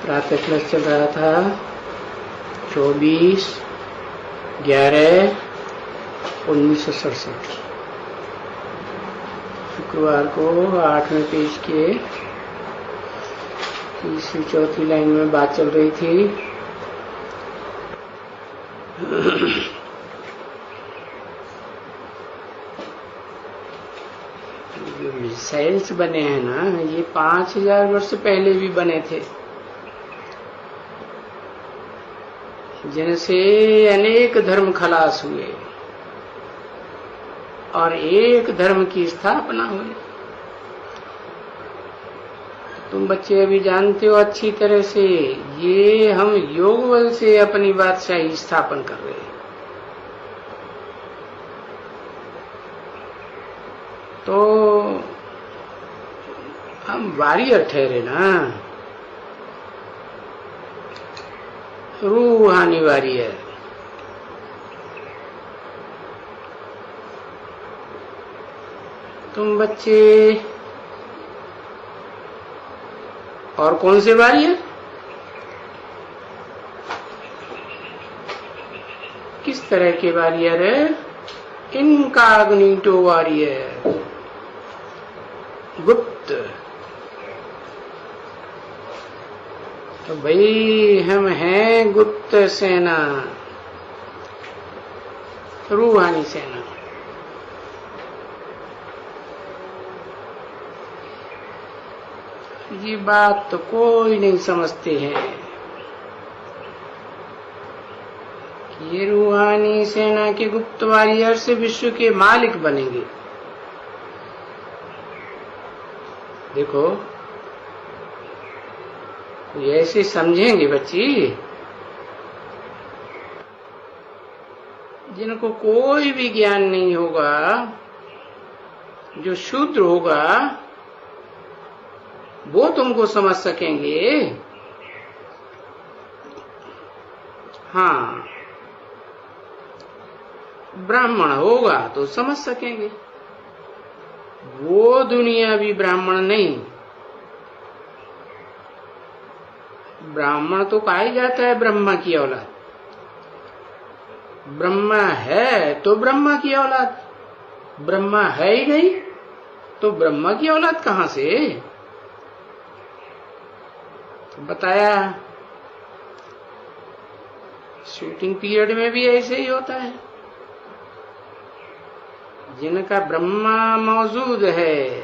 प्रातः क्लास चल रहा था 24/11/1967 शुक्रवार को 8वें पेज के तीसरी चौथी लाइन में बात चल रही थी। जो मिसाइल्स बने हैं ना, ये 5000 वर्ष पहले भी बने थे, जिनसे अनेक धर्म खलास हुए और एक धर्म की स्थापना हुई। तुम बच्चे अभी जानते हो अच्छी तरह से, ये हम योग बल से अपनी बादशाही स्थापन कर रहे हैं। तो हम वॉरियर ठहरे ना, रूहानी वॉरियर। तुम बच्चे और कौन से वॉरियर, किस तरह के वॉरियर है? इनकॉग्निटो वॉरियर, गुप्त। तो भाई हम हैं गुप्त सेना, रूहानी सेना। ये बात तो कोई नहीं समझते हैं कि ये रूहानी सेना के गुप्त वॉरियर से विश्व के मालिक बनेंगे। देखो, ये ऐसे समझेंगे बच्ची जिनको कोई भी ज्ञान नहीं होगा, जो शूद्र होगा वो तुमको समझ सकेंगे। हाँ, ब्राह्मण होगा तो समझ सकेंगे, वो दुनियावी ब्राह्मण नहीं। ब्राह्मण तो कहा ही जाता है ब्रह्मा की औलाद। ब्रह्मा है तो ब्रह्मा की औलाद, ब्रह्मा है ही नहीं तो ब्रह्मा की औलाद कहां से? तो बताया, शूटिंग पीरियड में भी ऐसे ही होता है। जिनका ब्रह्मा मौजूद है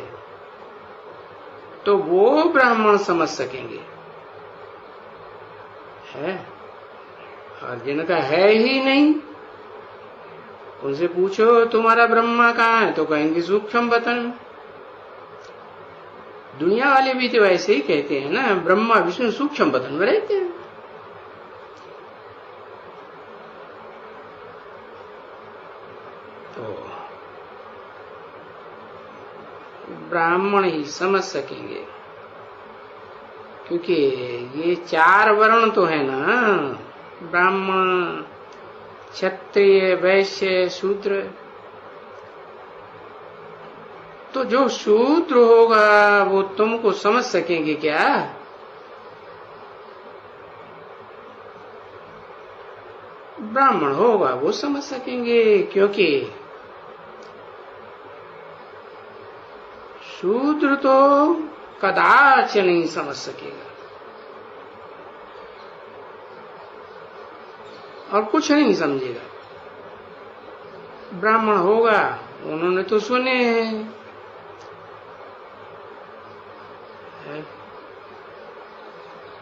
तो वो ब्राह्मण समझ सकेंगे, है। और जिनका है ही नहीं, उनसे पूछो तुम्हारा ब्रह्मा कहाँ है, तो कहेंगे सूक्ष्म वतन। दुनिया वाले भी तो ऐसे ही कहते हैं ना, ब्रह्मा विष्णु सूक्ष्म वतन में रहते हैं। तो ब्राह्मण ही समझ सकेंगे, क्योंकि ये 4 वर्ण तो है ना, ब्राह्मण, क्षत्रिय, वैश्य, शूद्र। तो जो शूद्र होगा वो तुमको समझ सकेंगे क्या? ब्राह्मण होगा वो समझ सकेंगे, क्योंकि शूद्र तो कदाच नहीं समझ सकेगा और कुछ नहीं समझेगा। ब्राह्मण होगा, उन्होंने तो सुने हैं,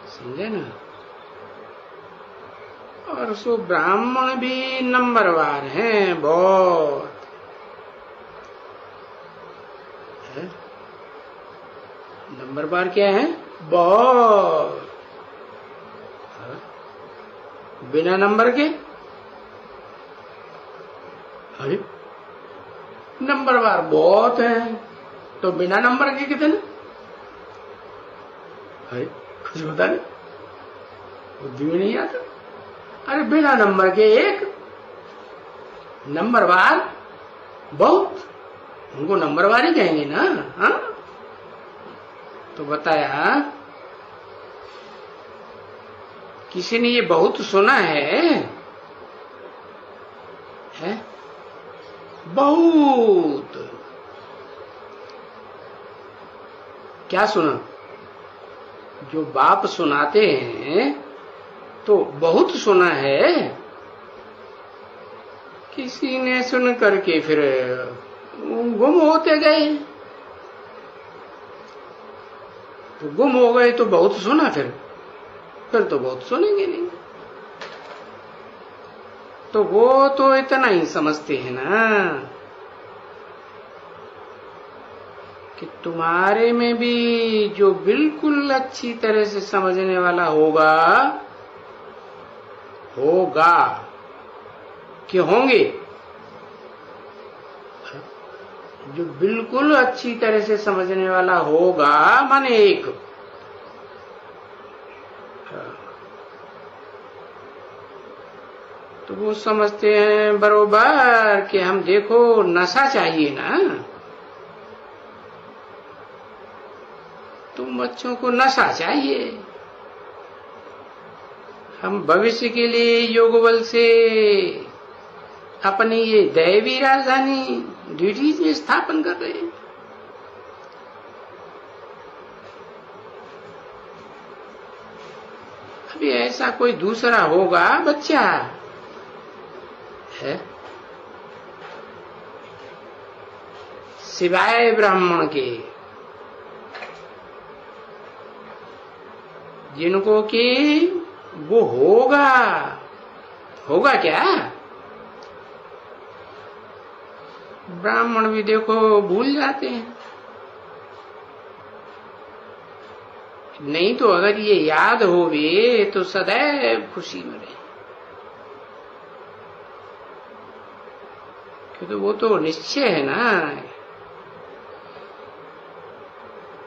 समझे ना। और सो ब्राह्मण भी नंबरवार हैं बहुत, है? नंबरवार क्या है? बहुत। बिना नंबर के, अरे नंबरवार बहुत है, तो बिना नंबर के कितने? अरे कुछ बता नहीं, बुद्धि में नहीं आता। अरे बिना नंबर के एक, नंबरवार बहुत, उनको नंबरवार ही कहेंगे ना। हाँ, तो बताया किसी ने ये बहुत सुना है? बहुत। क्या सुना? जो बाप सुनाते हैं तो बहुत सुना है। किसी ने सुन करके फिर गुम होते गए, तो गुम हो गए तो बहुत सुना, फिर तो बहुत सुनेंगे नहीं। तो वो तो इतना ही समझते हैं ना कि तुम्हारे में भी जो बिल्कुल अच्छी तरह से समझने वाला होगा कि होंगे, जो बिल्कुल अच्छी तरह से समझने वाला होगा माने एक, तो वो समझते हैं बरोबर कि हम देखो नशा चाहिए ना, तुम बच्चों को नशा चाहिए, हम भविष्य के लिए योग बल से अपनी ये दैवी राजधानी ड्यूटीज में स्थापन कर रहे हैं। अभी ऐसा कोई दूसरा होगा बच्चा है सिवाय ब्राह्मण के, जिनको कि वो होगा क्या? ब्राह्मण भी देखो भूल जाते हैं। नहीं तो अगर ये याद होवे तो सदैव खुशी में रहे, क्योंकि वो तो निश्चय है ना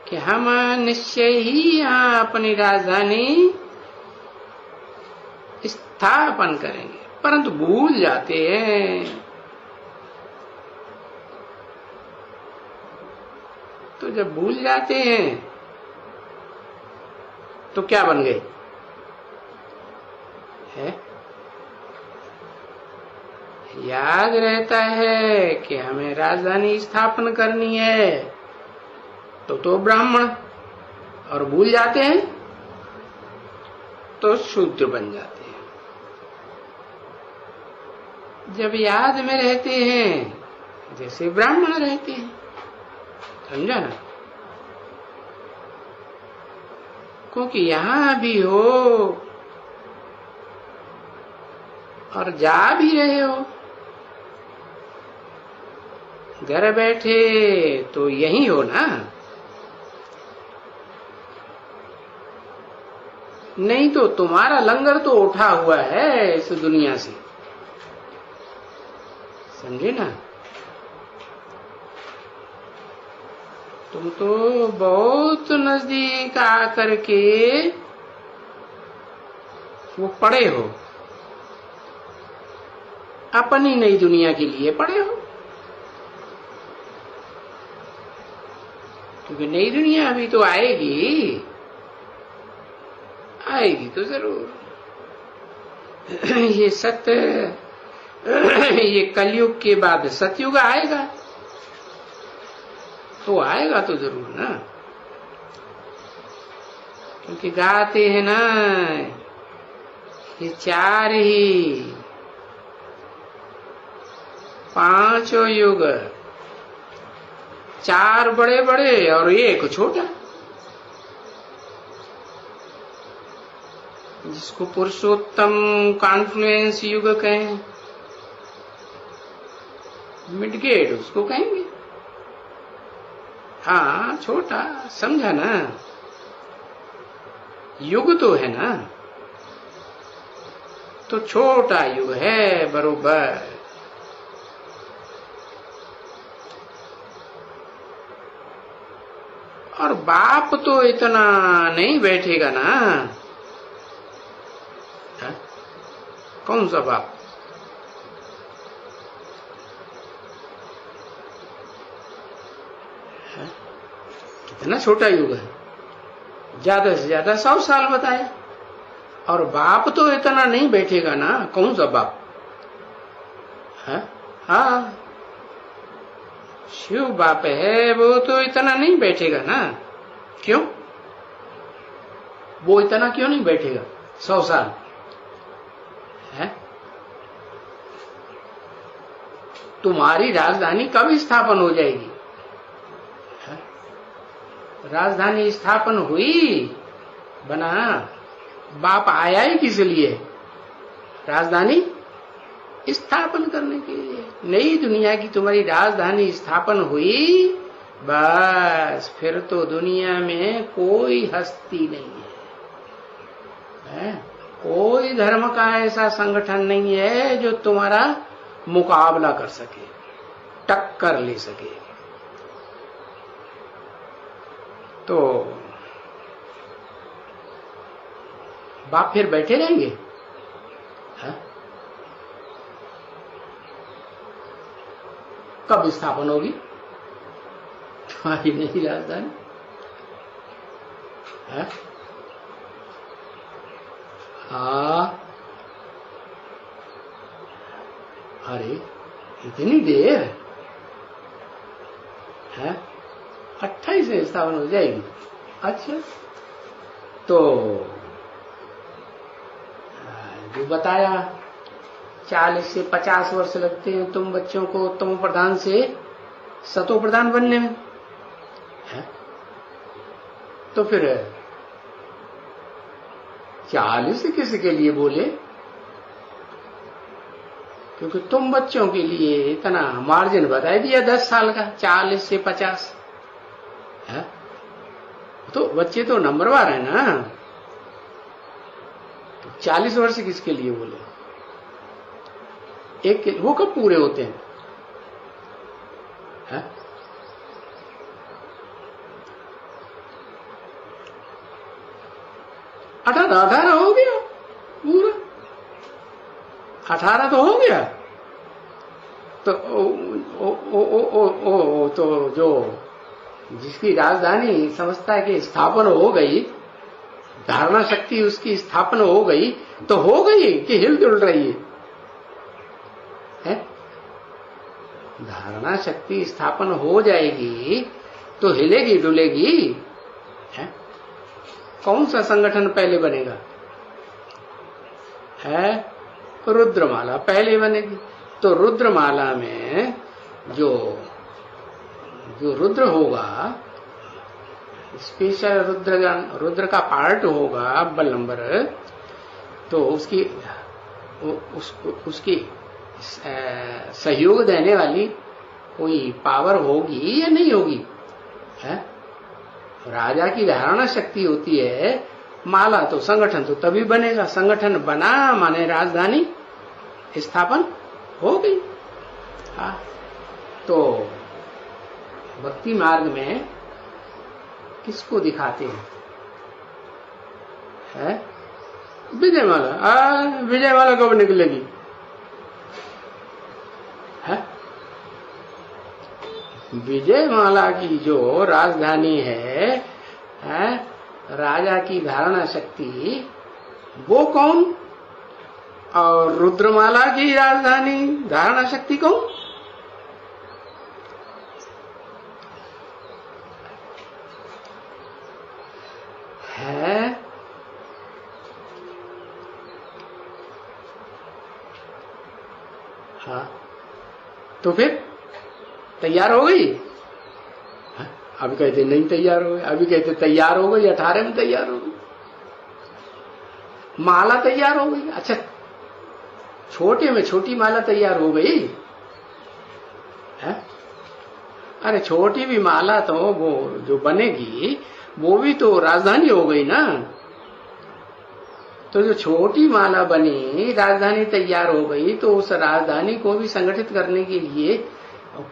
कि हम निश्चय ही यहाँ अपनी राजधानी स्थापन करेंगे, परंतु भूल जाते हैं। तो जब भूल जाते हैं तो क्या बन गए है? याद रहता है कि हमें राजधानी स्थापन करनी है तो ब्राह्मण, और भूल जाते हैं तो शूद्र बन जाते हैं। जब याद में रहते हैं जैसे ब्राह्मण रहते हैं, समझा ना? क्योंकि यहां भी हो और जा भी रहे हो, घर बैठे तो यही हो ना, नहीं तो तुम्हारा लंगर तो उठा हुआ है इस दुनिया से, समझे ना? तुम तो बहुत नजदीक आकर के वो पड़े हो, अपनी नई दुनिया के लिए पड़े हो, क्योंकि नई दुनिया अभी तो आएगी तो जरूर। ये सत्य, ये कलयुग के बाद सतयुग आएगा, तो आएगा तो जरूर ना, क्योंकि गाते हैं ना ये चार ही पांचों युग, चार बड़े बड़े और एक छोटा, जिसको पुरुषोत्तम कॉन्फ्लुएंस युग कहें, मिडगेट उसको कहेंगे। हाँ छोटा, समझा ना? युग तो है ना, तो छोटा युग है बरोबर। और बाप तो इतना नहीं बैठेगा ना, है? कौन सा बाप? कितना छोटा युग है, ज्यादा से ज्यादा 100 साल बताया, और बाप तो इतना नहीं बैठेगा ना, कौन सा बाप है? हाँ, शिव बाप है, वो तो इतना नहीं बैठेगा ना। क्यों? वो इतना क्यों नहीं बैठेगा 100 साल है? तुम्हारी राजधानी कब स्थापन हो जाएगी? है? राजधानी स्थापन हुई, बना, बाप आया ही किस लिए? राजधानी स्थापन करने के लिए। नई दुनिया की तुम्हारी राजधानी स्थापन हुई, बस फिर तो दुनिया में कोई हस्ती नहीं है? कोई धर्म का ऐसा संगठन नहीं है जो तुम्हारा मुकाबला कर सके, टक्कर ले सके। तो बाप फिर बैठे रहेंगे? है? कब स्थापन होगी तुम्हारी नई राजधानी? है? हाँ, अरे इतनी देर है? 28 में स्थापन हो जाएगी। अच्छा, तो जो बताया 40 से 50 वर्ष लगते हैं तुम बच्चों को तमो प्रधान से सतो प्रधान बनने में, है? तो फिर 40 किसके लिए बोले? क्योंकि तुम बच्चों के लिए इतना मार्जिन बता दिया 10 साल का, 40 से 50 है? तो बच्चे तो नंबरवार है ना। तो 40 वर्ष किसके लिए बोले? एक के, वो कब पूरे होते हैं? है? 18 हो गया पूरा, 18 तो हो गया। तो तो जो जिसकी राजधानी समझता की स्थापना हो गई, धारणा शक्ति उसकी स्थापना हो गई, तो हो गई कि हिल जुल रही है? धारणा शक्ति स्थापना हो जाएगी तो हिलेगी डुलेगी है? कौन सा संगठन पहले बनेगा? है रुद्रमाला पहले बनेगी। तो रुद्रमाला में जो रुद्र होगा, स्पेशल रुद्र का पार्ट होगा अव्वल नंबर, तो उसकी सहयोग देने वाली कोई पावर होगी या नहीं होगी? है? राजा की धारणा शक्ति होती है, माला तो संगठन तो तभी बनेगा। संगठन बना माने राजधानी स्थापन हो गई। हाँ, तो भक्ति मार्ग में किसको दिखाते हैं? है? विजयमाला। विजयमाला कब निकलेगी? है? विजयमाला की जो राजधानी है, राजा की धारणा शक्ति, वो कौन? और रुद्रमाला की राजधानी धारणा शक्ति कौन? है? हाँ, तो फिर तैयार हो गई? अभी कहते नहीं तैयार हो गई, अभी कहते तैयार हो गई, 18 में तैयार हो गई, माला तैयार हो गई। अच्छा, छोटे में छोटी माला तैयार हो गई है? अरे छोटी भी माला तो वो जो बनेगी वो भी तो राजधानी हो गई ना। तो जो छोटी माला बनी, राजधानी तैयार हो गई, तो उस राजधानी को भी संगठित करने के लिए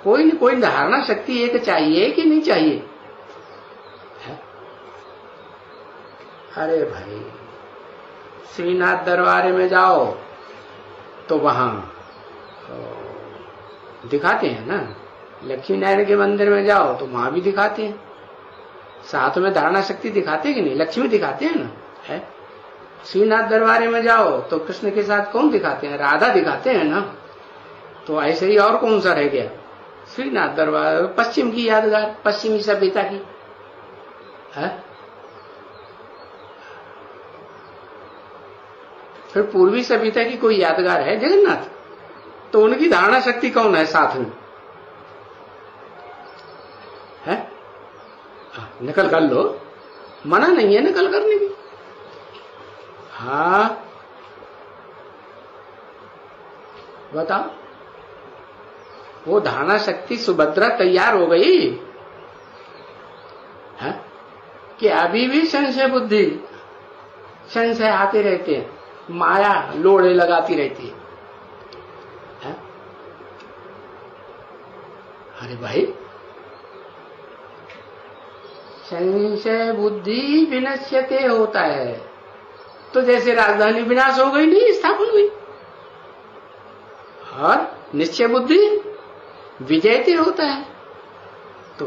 कोई न कोई धारणा शक्ति एक चाहिए कि नहीं चाहिए? है? अरे भाई, श्रीनाथ दरबार में जाओ तो वहां दिखाते हैं ना, लक्ष्मी नारायण के मंदिर में जाओ तो वहां भी दिखाते हैं, साथ में धारणा शक्ति दिखाते हैं कि नहीं? लक्ष्मी दिखाते हैं ना, है? श्रीनाथ दरबारे में जाओ तो कृष्ण के साथ कौन दिखाते हैं? राधा दिखाते हैं ना। तो ऐसे ही और कौन सा रह गया? श्रीनाथ दरबार पश्चिम की यादगार, पश्चिमी सभ्यता की है। फिर पूर्वी सभ्यता की कोई यादगार है? जगन्नाथ। तो उनकी धारणा शक्ति कौन है साथ में? है नकल कर लो, मना नहीं है नकल करने की। हाँ बताओ, वो धारणा शक्ति सुभद्रा तैयार हो गई है कि अभी भी संशय बुद्धि, संशय आते रहते हैं, माया लोड़े लगाती रहती है? अरे भाई, संशय बुद्धि विनश्यते होता है। तो जैसे राजधानी विनाश हो गई, नहीं स्थापन हुई। और निश्चय बुद्धि विजयते होता है। तो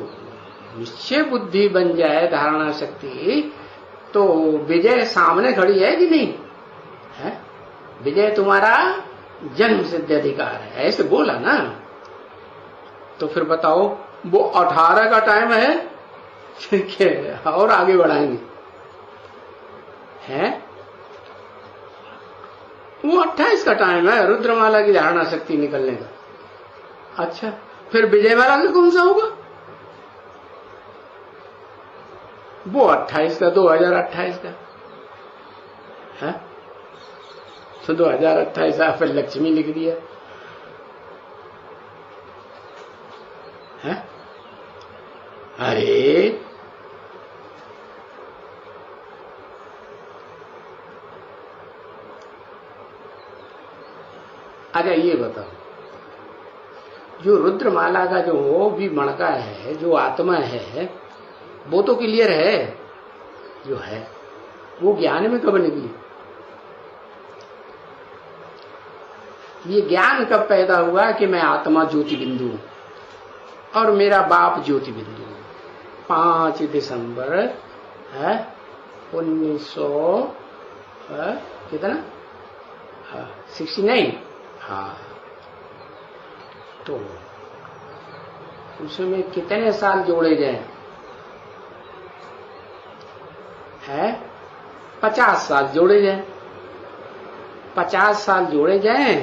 निश्चय बुद्धि बन जाए धारणा शक्ति, तो विजय सामने खड़ी है कि नहीं है? विजय तुम्हारा जन्म सिद्ध अधिकार है, ऐसे बोला ना। तो फिर बताओ, वो 18 का टाइम है और आगे बढ़ाएंगे हैं? वो 28 का टाइम है रुद्रमाला की धारणा शक्ति निकलने का। अच्छा, फिर विजयमाला का कौन सा होगा? वो 28 का, 2028 का है। तो 2028 आप लक्ष्मी लिख दिया है। अरे अच्छा, ये बताओ, जो रुद्रमाला का जो भी मणका है, जो आत्मा है, वो तो क्लियर है जो है, वो ज्ञान में कब निकली? ये ज्ञान कब पैदा हुआ कि मैं आत्मा ज्योति बिंदु हूं और मेरा बाप ज्योति बिंदु हूं? 5 दिसंबर है 1900 कितना 69। हाँ, तो उसमें कितने साल जोड़े जाए? है 50 साल जोड़े जाए। 50 साल जोड़े जाए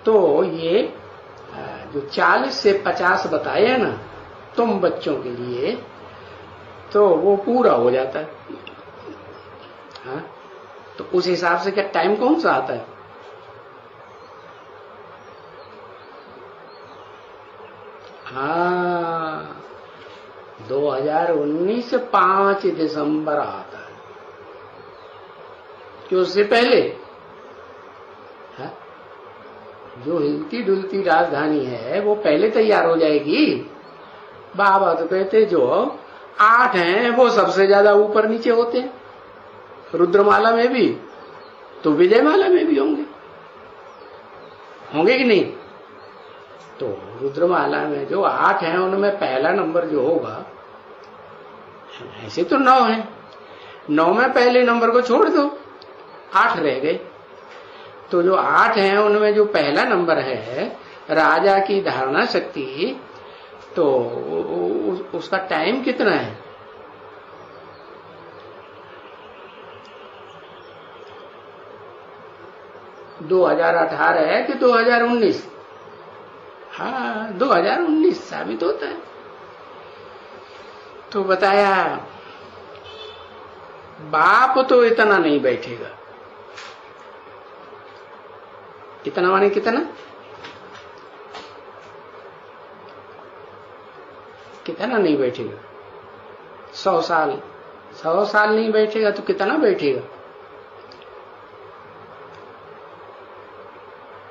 तो ये जो 40 से 50 बताए हैं ना तुम बच्चों के लिए, तो वो पूरा हो जाता है। हाँ, तो उस हिसाब से क्या टाइम कौन सा आता है? हाँ, 2019 5 दिसंबर आता है। क्यों? उससे पहले है? जो हिलती डुलती राजधानी है वो पहले तैयार हो जाएगी। बाबा तो कहते जो 8 हैं वो सबसे ज्यादा ऊपर नीचे होते हैं, रुद्रमाला में भी तो विजयमाला में भी होंगे कि नहीं? तो रुद्रमाला में जो 8 हैं उनमें पहला नंबर जो होगा, ऐसे तो 9 है, 9 में पहले नंबर को छोड़ दो, 8 रह गए। तो जो 8 हैं उनमें जो पहला नंबर है राजा की धारणा शक्ति, तो उसका टाइम कितना है? – 2018 है कि 2019? हाँ, 2019 साबित होता है। तो बताया बाप तो इतना नहीं बैठेगा। इतना माने कितना? कितना नहीं बैठेगा? 100 साल। 100 साल नहीं बैठेगा तो कितना बैठेगा?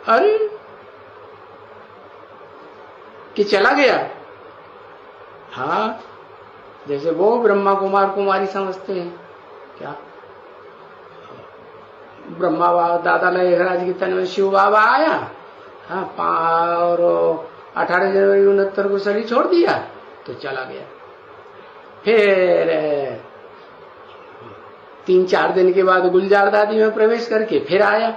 अरे कि चला गया। हाँ, जैसे वो ब्रह्मा कुमार कुमारी समझते हैं क्या? ब्रह्मा बाबा दादा लहराज की तन में शिव बाबा आया, हाँ, और 18 जनवरी 69 को शरीर छोड़ दिया तो चला गया। फिर 3-4 दिन के बाद गुलजार दादी में प्रवेश करके फिर आया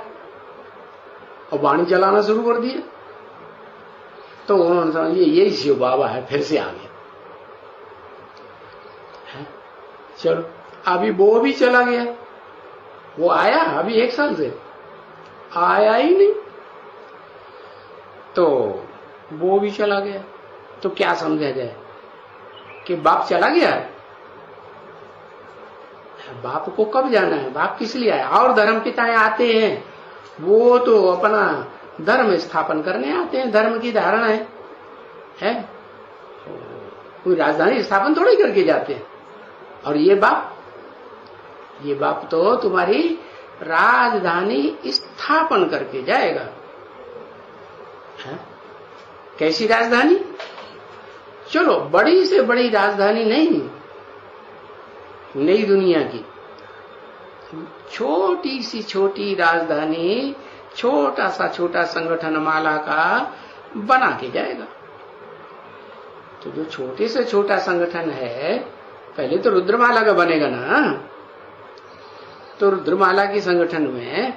और वाणी चलाना शुरू कर दिया। तो उन्होंने समझ यही शिव बाबा है, फिर से आ गया। चलो अभी वो भी चला गया, वो आया अभी 1 साल से आया ही नहीं, तो वो भी चला गया। तो क्या समझा जाए कि बाप चला गया? बाप को कब जाना है? बाप किस लिए आया? और धर्म पिताएं आते हैं, वो तो अपना धर्म स्थापन करने आते हैं, धर्म की धारणा है? कोई राजधानी स्थापन थोड़ी करके जाते हैं। और ये बाप तो तुम्हारी राजधानी स्थापन करके जाएगा। है? कैसी राजधानी? चलो बड़ी से बड़ी राजधानी नहीं, नई दुनिया की छोटी सी छोटी राजधानी, छोटा संगठन माला का बना के जाएगा। तो जो छोटे से छोटा संगठन है, पहले तो रुद्रमाला का बनेगा ना। तो रुद्रमाला के संगठन में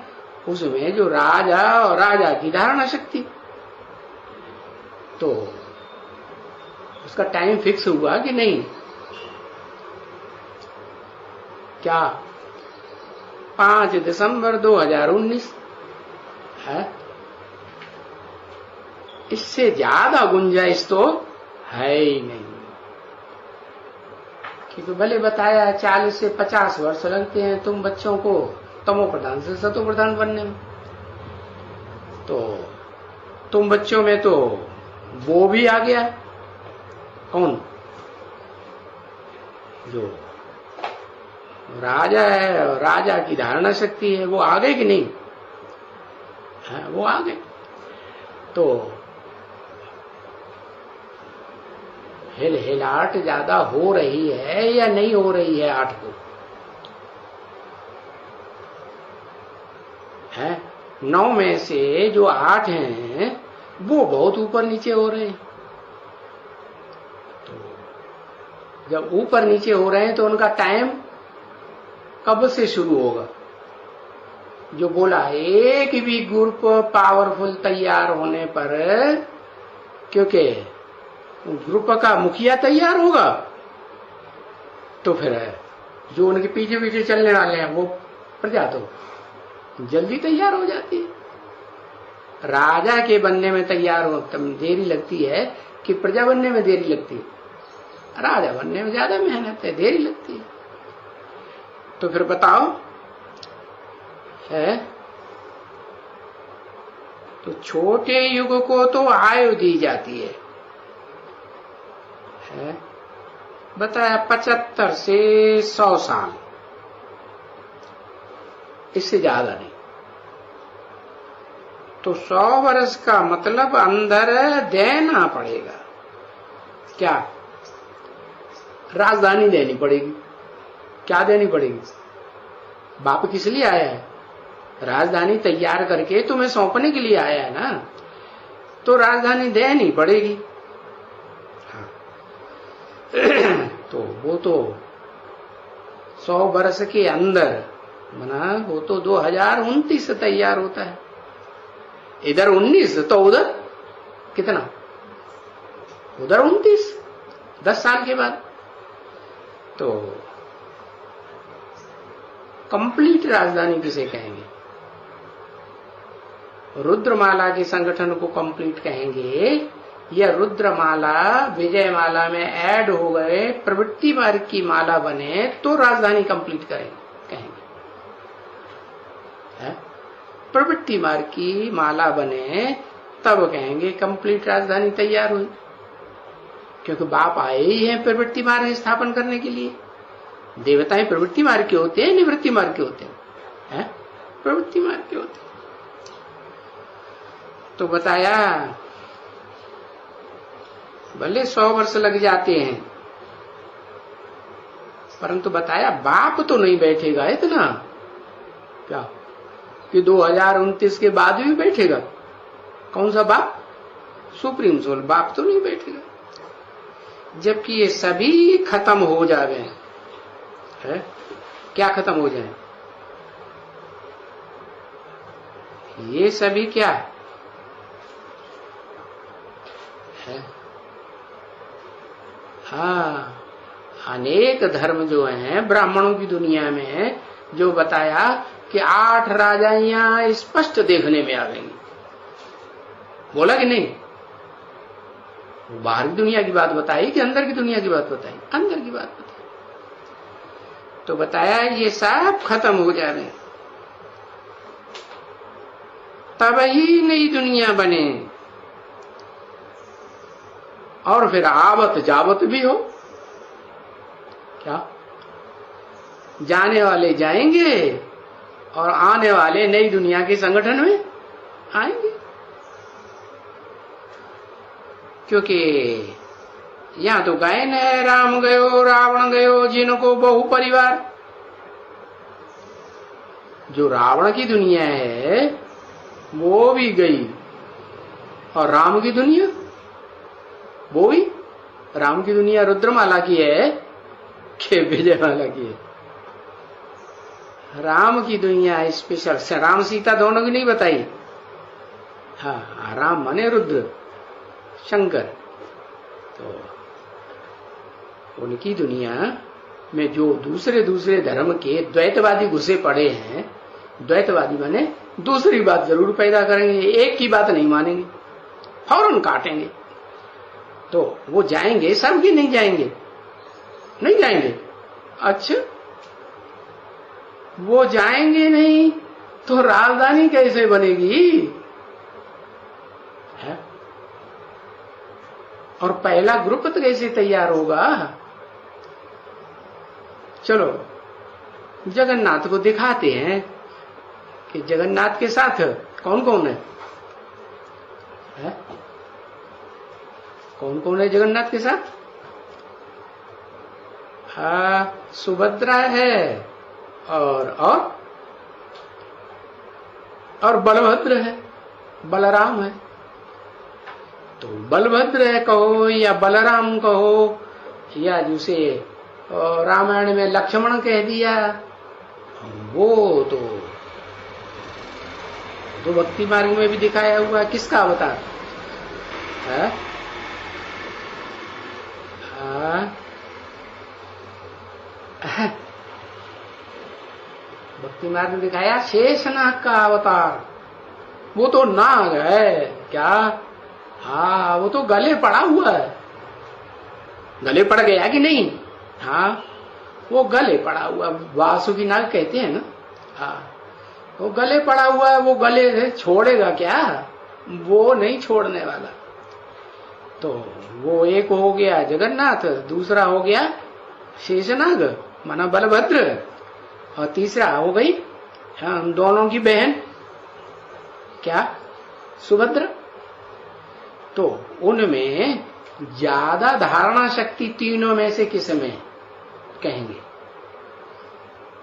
उसमें जो राजा और राजा की धारणा शक्ति, तो उसका टाइम फिक्स हुआ कि नहीं? क्या 5 दिसंबर 2019 है? इससे ज्यादा गुंजाइश तो है ही नहीं। क्योंकि भले बताया 40 से 50 वर्ष लगते हैं तुम बच्चों को तमो प्रधान से सतो प्रधान बनने में, तो तुम बच्चों में तो वो भी आ गया। कौन? जो राजा है और राजा की धारणा शक्ति है, वो आ गए कि नहीं? है, वो आ गए। तो हिलाहट ज्यादा हो रही है या नहीं हो रही है? 8 को है 9 में से जो 8 हैं वो बहुत ऊपर नीचे हो रहे हैं। तो जब ऊपर नीचे हो रहे हैं तो उनका टाइम कब से शुरू होगा? जो बोला एक भी ग्रुप पावरफुल तैयार होने पर, क्योंकि ग्रुप का मुखिया तैयार होगा, तो फिर जो उनके पीछे पीछे चलने वाले हैं वो प्रजा तो जल्दी तैयार हो जाती है। राजा के बनने में तैयार हो देरी लगती है कि प्रजा बनने में देरी लगती है? राजा बनने में ज्यादा मेहनत है, देरी लगती है। तो फिर बताओ, है तो छोटे युग को तो आयु दी जाती है, बताया 75 से 100 साल, इससे ज्यादा नहीं। तो 100 वर्ष का मतलब अंदर देना पड़ेगा। क्या? राजधानी देनी पड़ेगी। क्या देनी पड़ेगी? बाप किस लिए आया है? राजधानी तैयार करके तुम्हें सौंपने के लिए आया है ना, तो राजधानी देनी पड़ेगी। हाँ। तो वो तो 100 वर्ष के अंदर बना, वो तो 2029 से तैयार होता है। इधर 19 तो उधर कितना? उधर 29, 10 साल के बाद। तो कंप्लीट राजधानी किसे कहेंगे? रुद्रमाला के संगठन को कंप्लीट कहेंगे, या रुद्रमाला विजयमाला में ऐड हो गए, प्रवृत्ति मार्ग की माला बने तो राजधानी कंप्लीट कहेंगे? प्रवृत्ति मार्ग की माला बने तब कहेंगे कंप्लीट राजधानी तैयार हुई, क्योंकि बाप आए ही हैं प्रवृत्ति मार्ग स्थापन करने के लिए। देवताएं प्रवृत्ति मार्ग के होते हैं, निवृत्ति मार्ग के होते हैं? प्रवृत्ति मार्ग के होते हैं। तो बताया भले 100 वर्ष लग जाते हैं, परंतु बताया बाप तो नहीं बैठेगा इतना। क्या कि 2029 के बाद भी बैठेगा? कौन सा बाप? सुप्रीम सोल बाप तो नहीं बैठेगा। जबकि ये सभी खत्म हो जावे है, क्या खत्म हो जाए? ये सभी क्या है? हाँ, अनेक धर्म जो हैं ब्राह्मणों की दुनिया में, जो बताया कि 8 राजाइयां स्पष्ट देखने में आ गई, बोला कि नहीं? बाहर की दुनिया की बात बताई कि अंदर की दुनिया की बात बताई? अंदर की बात बताई। तो बताया ये सब खत्म हो जाए तब ही नई दुनिया बने, और फिर आवत जावत भी हो। क्या? जाने वाले जाएंगे और आने वाले नई दुनिया के संगठन में आएंगे, क्योंकि यहां तो गायन है, राम गयो रावण गयो जिनको बहु परिवार। जो रावण की दुनिया है वो भी गई, और राम की दुनिया वो भी। राम की दुनिया रुद्रमाला की है कि विजयमाला की है? राम की दुनिया स्पेशल, राम सीता दोनों की नहीं बताई। हाँ, राम माने रुद्र शंकर। तो उनकी दुनिया में जो दूसरे दूसरे धर्म के द्वैतवादी घुसे पड़े हैं, द्वैतवादी माने दूसरी बात जरूर पैदा करेंगे, एक की बात नहीं मानेंगे, फौरन काटेंगे। तो वो जाएंगे, सब की नहीं जाएंगे, नहीं जाएंगे। अच्छा, वो जाएंगे नहीं तो राजधानी कैसे बनेगी है? और पहला ग्रुप तो कैसे तैयार होगा? चलो जगन्नाथ को दिखाते हैं कि जगन्नाथ के साथ कौन कौन है? कौन कौन है जगन्नाथ के साथ? सुभद्रा है और बलभद्र है, बलराम है। तो बलभद्र है कहो या बलराम कहो, या जिसे रामायण में लक्ष्मण कह दिया, वो तो भक्ति मार्ग में भी दिखाया हुआ है। किसका अवतार है? भक्ति मार्ग में दिखाया शेषनाग का अवतार। वो तो नाग है क्या? हाँ, वो तो गले पड़ा हुआ है। गले पड़ गया कि नहीं? हाँ, वो गले पड़ा हुआ, वासुकी नाग कहते हैं ना। हाँ, वो गले पड़ा हुआ है। वो गले से छोड़ेगा क्या? वो नहीं छोड़ने वाला। तो वो एक हो गया जगन्नाथ, दूसरा हो गया शेषनाग माना बलभद्र, और तीसरा हो गई हम दोनों की बहन क्या? सुभद्रा। तो उनमें ज्यादा धारणा शक्ति तीनों में से किस में कहेंगे?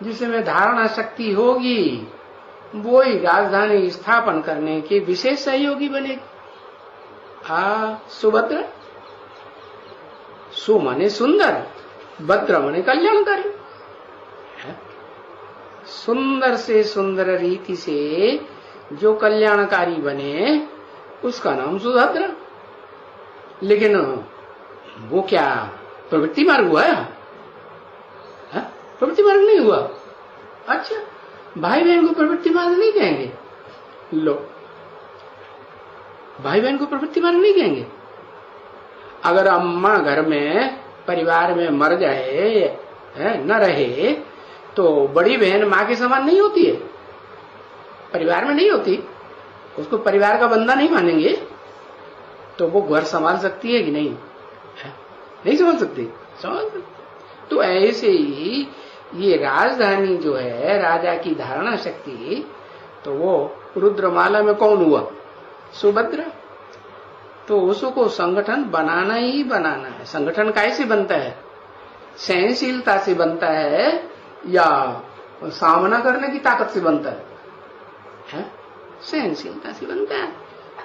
जिसमें धारणा शक्ति होगी वो ही राजधानी स्थापन करने के विशेष सहयोगी बनेगी। सुभद्रा। सु माने सुंदर, भद्र माने कल्याणकारी। सुंदर से सुंदर रीति से जो कल्याणकारी बने उसका नाम सुभद्रा। लेकिन वो क्या प्रवृत्ति मार्ग हुआ है? प्रवृत्ति मार्ग नहीं हुआ। अच्छा, भाई बहन को प्रवृत्ति मार्ग नहीं कहेंगे? लो, भाई बहन को प्रवृत्ति मार्ग नहीं कहेंगे। अगर अम्मा घर में परिवार में मर जाए, न रहे, तो बड़ी बहन माँ के समान नहीं होती है, परिवार में नहीं होती, उसको परिवार का बंदा नहीं मानेंगे, तो वो घर संभाल सकती है कि नहीं? नहीं संभाल सकती। संभाल सकती। तो ऐसे ही ये राजधानी जो है, राजा की धारणा शक्ति, तो वो रुद्रमाला में कौन हुआ? सुभद्रा। तो उसको संगठन बनाना ही बनाना है। संगठन कैसे बनता है? सहनशीलता से बनता है या सामना करने की ताकत से बनता है? सहनशीलता से बनता है।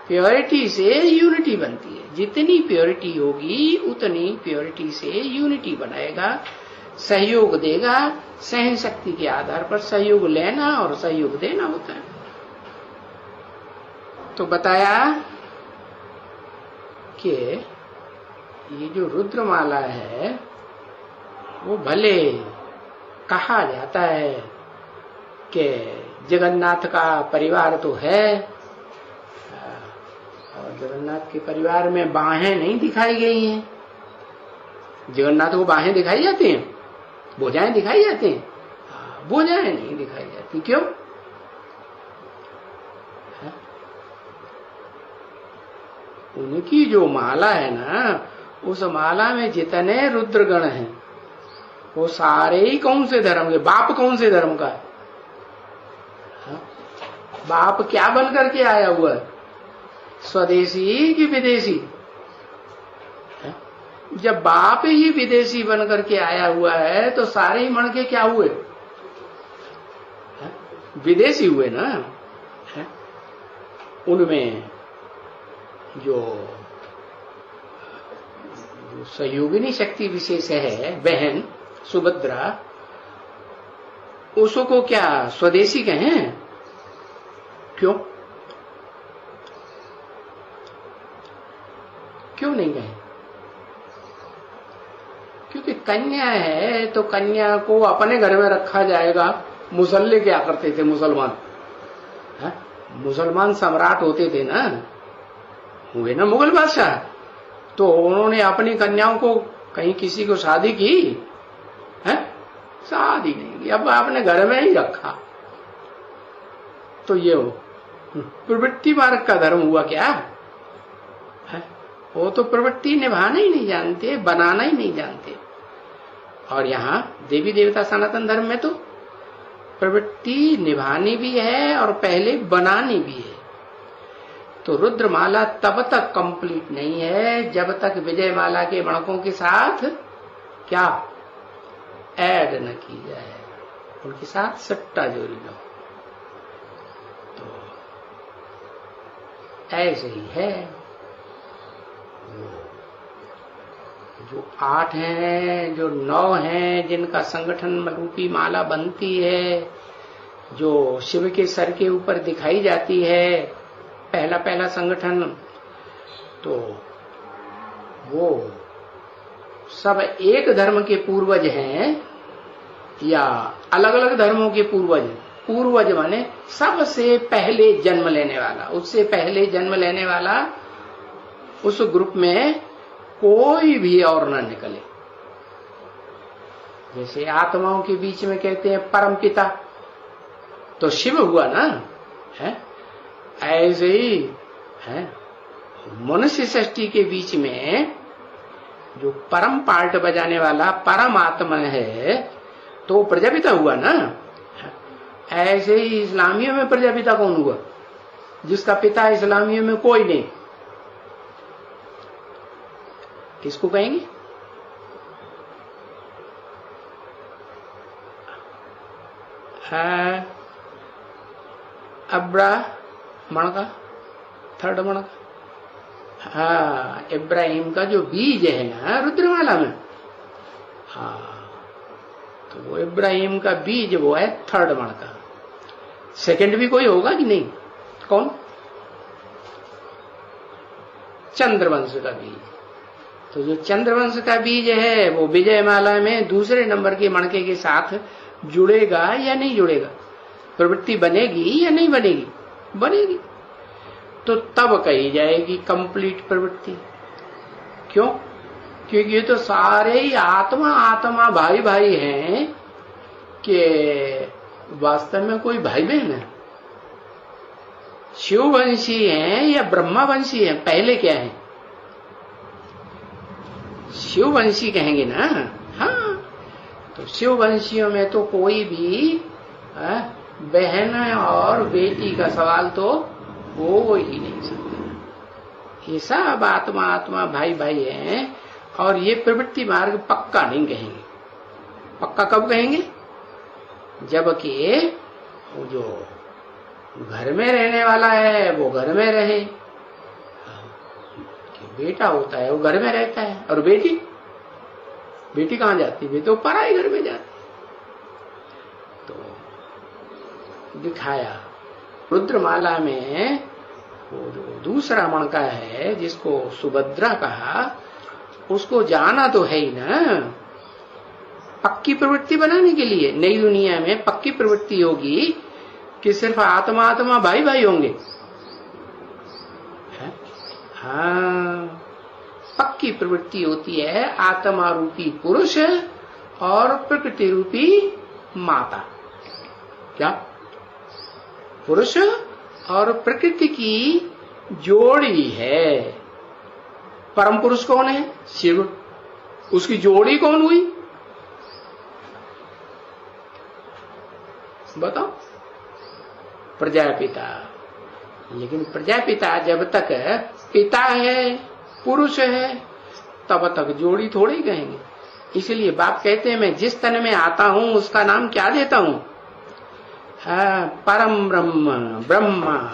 प्योरिटी से यूनिटी बनती है। जितनी प्योरिटी होगी उतनी प्योरिटी से यूनिटी बनाएगा। सहयोग देगा, सहन शक्ति के आधार पर सहयोग लेना और सहयोग देना होता है। तो बताया कि ये जो रुद्रमाला है वो भले कहा जाता है कि जगन्नाथ का परिवार तो है, और जगन्नाथ के परिवार में बाहें नहीं दिखाई गई हैं। जगन्नाथ को बाहें दिखाई जाती हैं, भुजाएं दिखाई जाती हैं, भुजाएं नहीं दिखाई जाती। क्यों? उनकी जो माला है ना, उस माला में जितने रुद्रगण हैं वो सारे ही कौन से धर्म के? बाप कौन से धर्म का है? बाप क्या बन करके आया हुआ है? स्वदेशी कि विदेशी? जब बाप ही विदेशी बन करके आया हुआ है तो सारे ही मण के क्या हुए? विदेशी हुए ना। उनमें जो सहयोगिनी शक्ति विशेष है बहन सुभद्रा, उसको क्या स्वदेशी कहें? क्यों? क्यों नहीं कहें? क्योंकि कन्या है तो कन्या को अपने घर में रखा जाएगा। मुसल्ले क्या करते थे मुसलमान? मुसलमान सम्राट होते थे ना, हुए ना मुगल बादशाह, तो उन्होंने अपनी कन्याओं को कहीं किसी को शादी की है? शादी नहीं की, अब आपने घर में ही रखा। तो ये प्रवृत्ति मार्ग का धर्म हुआ क्या है? वो तो प्रवृत्ति निभाना ही नहीं जानते, बनाना ही नहीं जानते। और यहाँ देवी देवता सनातन धर्म में तो प्रवृत्ति निभानी भी है और पहले बनानी भी है। तो रुद्रमाला तब तक कंप्लीट नहीं है जब तक विजयमाला के मणकों के साथ क्या ऐड न की जाए, उनके साथ सट्टा जोड़ी न हो। तो ऐसे ही है। जो 8 हैं, जो 9 हैं, जिनका संगठन रूपी माला बनती है, जो शिव के सर के ऊपर दिखाई जाती है, पहला पहला संगठन, तो वो सब एक धर्म के पूर्वज हैं या अलग अलग धर्मों के पूर्वज? पूर्वज माने सबसे पहले जन्म लेने वाला, उससे पहले जन्म लेने वाला उस ग्रुप में कोई भी और न निकले। जैसे आत्माओं के बीच में कहते हैं परम पिता, तो शिव हुआ ना, है? ऐसे ही है मनुष्य सृष्टि के बीच में जो परम पार्ट बजाने वाला परम आत्मा है तो प्रजापिता हुआ ना। ऐसे ही इस्लामियों में प्रजापिता कौन हुआ? जिसका पिता इस्लामियों में कोई नहीं, किसको कहेंगे? अब्राहम का थर्ड मण का, हाँ, इब्राहिम का जो बीज है ना रुद्रमाला में, हाँ, तो वो इब्राहिम का बीज वो है थर्ड मण का। सेकंड भी कोई होगा कि नहीं? कौन? चंद्रवंश का बीज। तो जो चंद्रवंश का बीज है वो विजयमाला में दूसरे नंबर के मणके के साथ जुड़ेगा या नहीं जुड़ेगा? प्रवृत्ति बनेगी या नहीं बनेगी? बनेगी। तो तब कही जाएगी कंप्लीट प्रवृत्ति। क्यों? क्योंकि ये तो सारे ही आत्मा आत्मा भाई भाई हैं कि वास्तव में कोई भाई बहन है? शिववंशी हैं या ब्रह्मावंशी हैं? पहले क्या है? शिववंशी कहेंगे ना। हाँ, तो शिववंशियों में तो कोई भी बहन और बेटी का सवाल तो हो ही नहीं सकता। ये सब आत्मा आत्मा भाई भाई हैं। और ये प्रवृत्ति मार्ग पक्का नहीं कहेंगे। पक्का कब कहेंगे? जबकि जो घर में रहने वाला है वो घर में रहे, बेटा होता है वो घर में रहता है, और बेटी बेटी कहाँ जाती, वे तो पराए घर में जाती। तो दिखाया रुद्रमाला में वो जो दूसरा मणका है जिसको सुभद्रा कहा, उसको जाना तो है ही ना, पक्की प्रवृत्ति बनाने के लिए। नई दुनिया में पक्की प्रवृत्ति होगी कि सिर्फ आत्मा आत्मा भाई भाई होंगे। हाँ, पक्की प्रवृत्ति होती है आत्मा रूपी पुरुष और प्रकृति रूपी माता। क्या? पुरुष और प्रकृति की जोड़ी है। परम पुरुष कौन है? शिव। उसकी जोड़ी कौन हुई? बताओ। प्रजापिता। लेकिन प्रजापिता जब तक पिता है, पुरुष है, तब तक जोड़ी थोड़ी कहेंगे। इसलिए बाप कहते हैं मैं जिस तन में आता हूं उसका नाम क्या देता हूं? परम ब्रह्म, ब्रह्मा।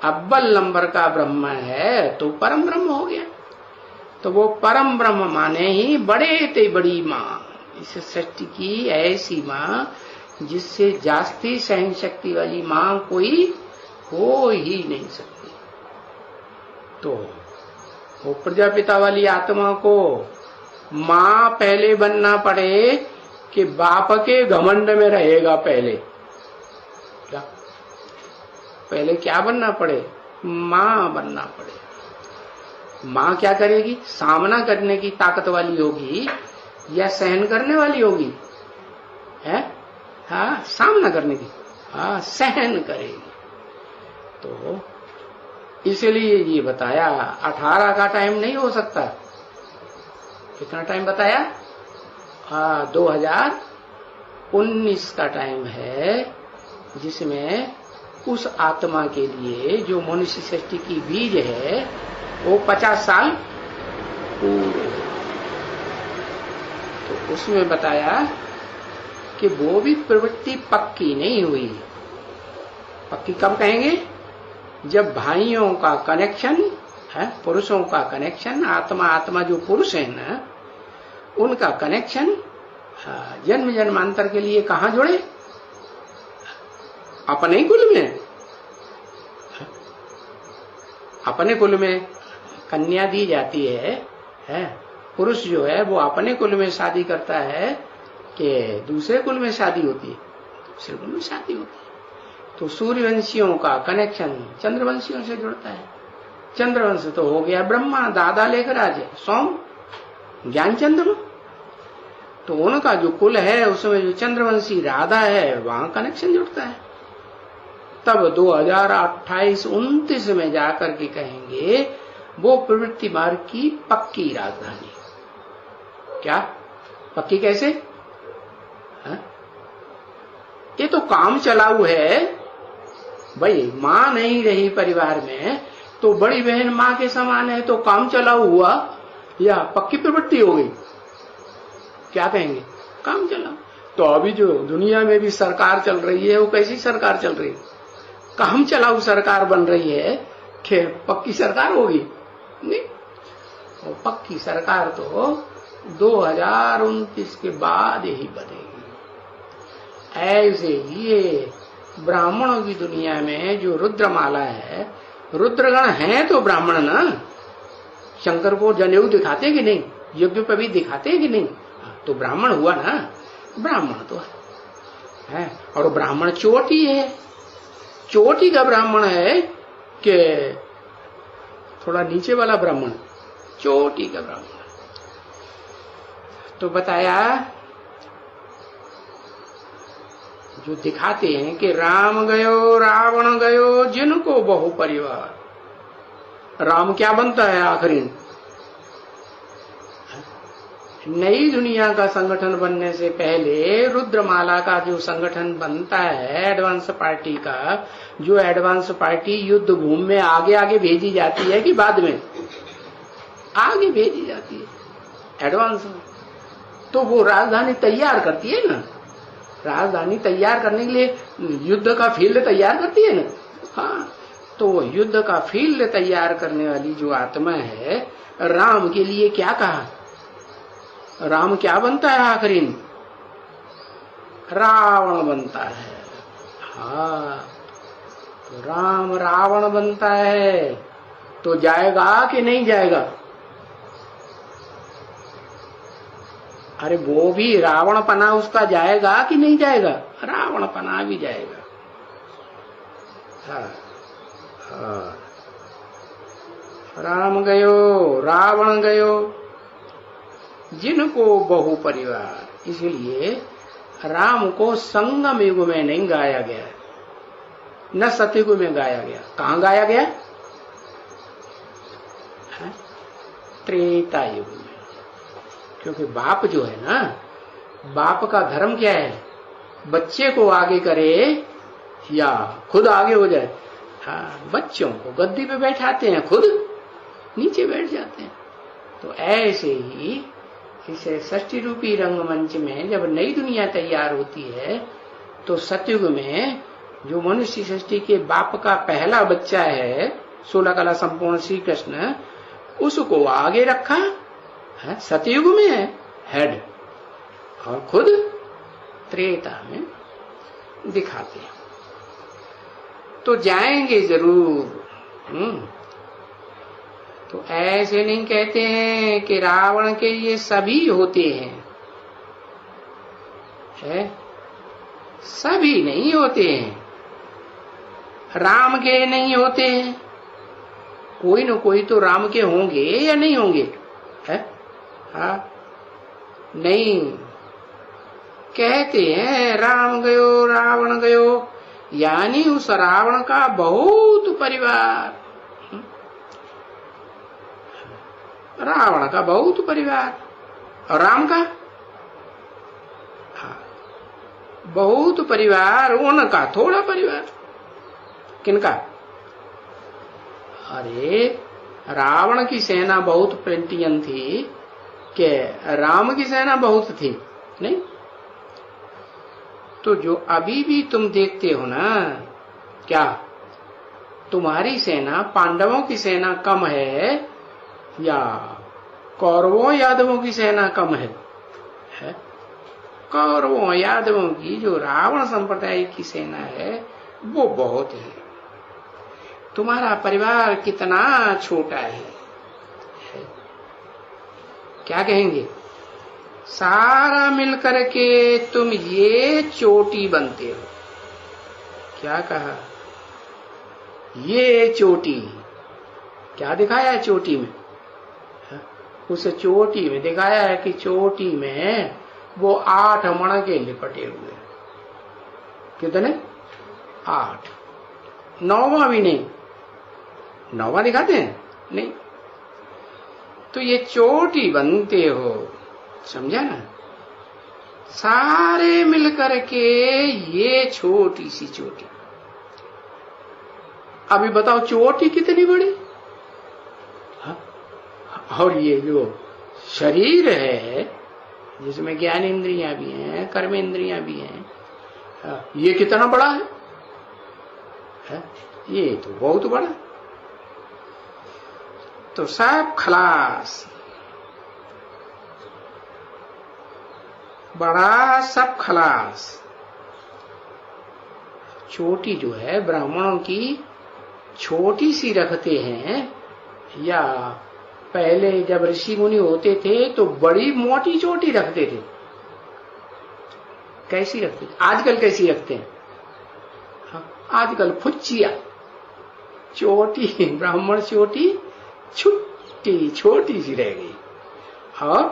अव्वल नंबर का ब्रह्म है तो परम ब्रह्म हो गया। तो वो परम ब्रह्म माने ही बड़े ते बड़ी माँ, इस सृष्टि की ऐसी माँ जिससे जास्ती सहन शक्ति वाली माँ कोई हो ही नहीं सकती। तो वो प्रजापिता वाली आत्मा को माँ पहले बनना पड़े कि बाप के घमंड में रहेगा पहले। क्या? पहले क्या बनना पड़े? माँ बनना पड़े। माँ क्या करेगी? सामना करने की ताकत वाली होगी या सहन करने वाली होगी? है? हाँ, सामना करने की। हाँ, सहन करेगी। तो इसलिए ये बताया 18 का टाइम नहीं हो सकता। कितना टाइम बताया? 2019 का टाइम है, जिसमें उस आत्मा के लिए जो मनुष्य सृष्टि की बीज है वो 50 साल पूरे। तो उसमें बताया कि वो भी प्रवृत्ति पक्की नहीं हुई। पक्की कब कहेंगे? जब भाइयों का कनेक्शन है, पुरुषों का कनेक्शन, आत्मा आत्मा जो पुरुष है ना, उनका कनेक्शन जन्म जन्मांतर के लिए कहाँ जुड़े? अपने कुल में। अपने कुल में कन्या दी जाती है। पुरुष जो है वो अपने कुल में शादी करता है कि दूसरे कुल में शादी होती है? दूसरे कुल में शादी होती है। तो सूर्यवंशियों का कनेक्शन चंद्रवंशियों से जुड़ता है। चंद्रवंश तो हो गया ब्रह्मा, दादा लेकर आज सोम ज्ञान चंद्रमा। तो उनका जो कुल है उसमें जो चंद्रवंशी राधा है वहां कनेक्शन जुड़ता है। तब 2028-29 में जाकर के कहेंगे वो प्रवृत्ति मार्ग की पक्की राजधानी। क्या? पक्की कैसे? ये तो काम चलाऊ है भाई। माँ नहीं रही परिवार में तो बड़ी बहन माँ के समान है, तो काम चलाऊ हुआ या पक्की प्रवृत्ति हो गई? क्या कहेंगे? काम चलाऊ। तो अभी जो दुनिया में भी सरकार चल रही है वो कैसी सरकार चल रही है? काम चलाऊ सरकार बन रही है कि पक्की सरकार होगी? नहीं, वो पक्की सरकार तो 2029 के बाद ही बनेगी। ऐसे ये ब्राह्मणों की दुनिया में जो रुद्रमाला है, रुद्रगण है तो ब्राह्मण ना। शंकर को जनेऊ दिखाते कि नहीं? यज्ञ पर भी दिखाते कि नहीं? तो ब्राह्मण हुआ ना। ब्राह्मण तो है। और ब्राह्मण चोटी है। चोटी का ब्राह्मण है कि थोड़ा नीचे वाला ब्राह्मण? चोटी का ब्राह्मण। तो बताया जो दिखाते हैं कि राम गयो रावण गयो जिनको बहु परिवार। राम क्या बनता है आखिरी? नई दुनिया का संगठन बनने से पहले रुद्रमाला का जो संगठन बनता है एडवांस पार्टी का, जो एडवांस पार्टी युद्ध भूमि में आगे आगे भेजी जाती है कि बाद में? आगे भेजी जाती है एडवांस में। तो वो राजधानी तैयार करती है ना। राजधानी तैयार करने के लिए युद्ध का फील्ड तैयार करती है ना। हाँ, तो वो युद्ध का फील्ड तैयार करने वाली जो आत्मा है, राम के लिए क्या कहा? राम क्या बनता है आखिरी में? रावण बनता है। हाँ, तो राम रावण बनता है तो जाएगा कि नहीं जाएगा? अरे वो भी रावण पना उसका जाएगा कि नहीं जाएगा? रावण पना भी जाएगा। हाँ, हाँ। राम गयो रावण गयो, जिनको बहु परिवार। इसलिए राम को संगम युग में नहीं गाया गया, न सतयुग में गाया गया। कहां गाया गया? त्रेता युग में। क्योंकि बाप जो है ना, बाप का धर्म क्या है? बच्चे को आगे करे या खुद आगे हो जाए। हाँ, बच्चों को गद्दी पे बैठाते हैं, खुद नीचे बैठ जाते हैं। तो ऐसे ही इसे षष्ठी रूपी रंगमंच में जब नई दुनिया तैयार होती है तो सतयुग में जो मनुष्य सृष्टि के बाप का पहला बच्चा है, 16 कला संपूर्ण श्री कृष्ण, उसको आगे रखा है, सतयुग में है हेड, और खुद त्रेता में दिखाते हैं। तो जाएंगे जरूर। तो ऐसे नहीं कहते हैं कि रावण के ये सभी होते हैं, है? सभी नहीं होते हैं। राम के नहीं होते हैं, कोई न कोई तो राम के होंगे या नहीं होंगे, है? हाँ, नहीं कहते हैं राम गयो रावण गयो, यानी उस रावण का बहुत परिवार, रावण का बहुत परिवार, और राम का हाँ, बहुत परिवार, उनका थोड़ा परिवार। किनका? अरे रावण की सेना बहुत प्रिंटियन थी कि राम की सेना बहुत थी, नहीं? तो जो अभी भी तुम देखते हो ना, क्या तुम्हारी सेना पांडवों की सेना कम है या कौरवों यादवों की सेना कम है? कौरवों यादवों की, जो रावण संप्रदाय की सेना है, वो बहुत है। तुम्हारा परिवार कितना छोटा है, क्या कहेंगे? सारा मिलकर के तुम ये चोटी बनते हो। क्या कहा? ये चोटी। क्या दिखाया है चोटी में? उस चोटी में दिखाया है कि चोटी में वो 8 मणके लिपटे हुए। कितने? 8। 9वां भी नहीं। 9वां दिखाते हैं? नहीं। तो ये चोटी बनते हो, समझा ना? सारे मिलकर के ये छोटी सी चोटी। अभी बताओ चोटी कितनी बड़ी? और ये जो शरीर है जिसमें ज्ञान इंद्रियां भी हैं, कर्म इंद्रियां भी हैं, ये कितना बड़ा है? ये तो बहुत बड़ा। तो सब खलास, बड़ा सब खलास। छोटी जो है ब्राह्मणों की छोटी सी रखते हैं, या पहले जब ऋषि मुनि होते थे तो बड़ी मोटी चोटी रखते थे। कैसी रखते थे? आजकल कैसी रखते हैं? आजकल फुच्चिया चोटी, ब्राह्मण चोटी छुट्टी छोटी सी रह गई। और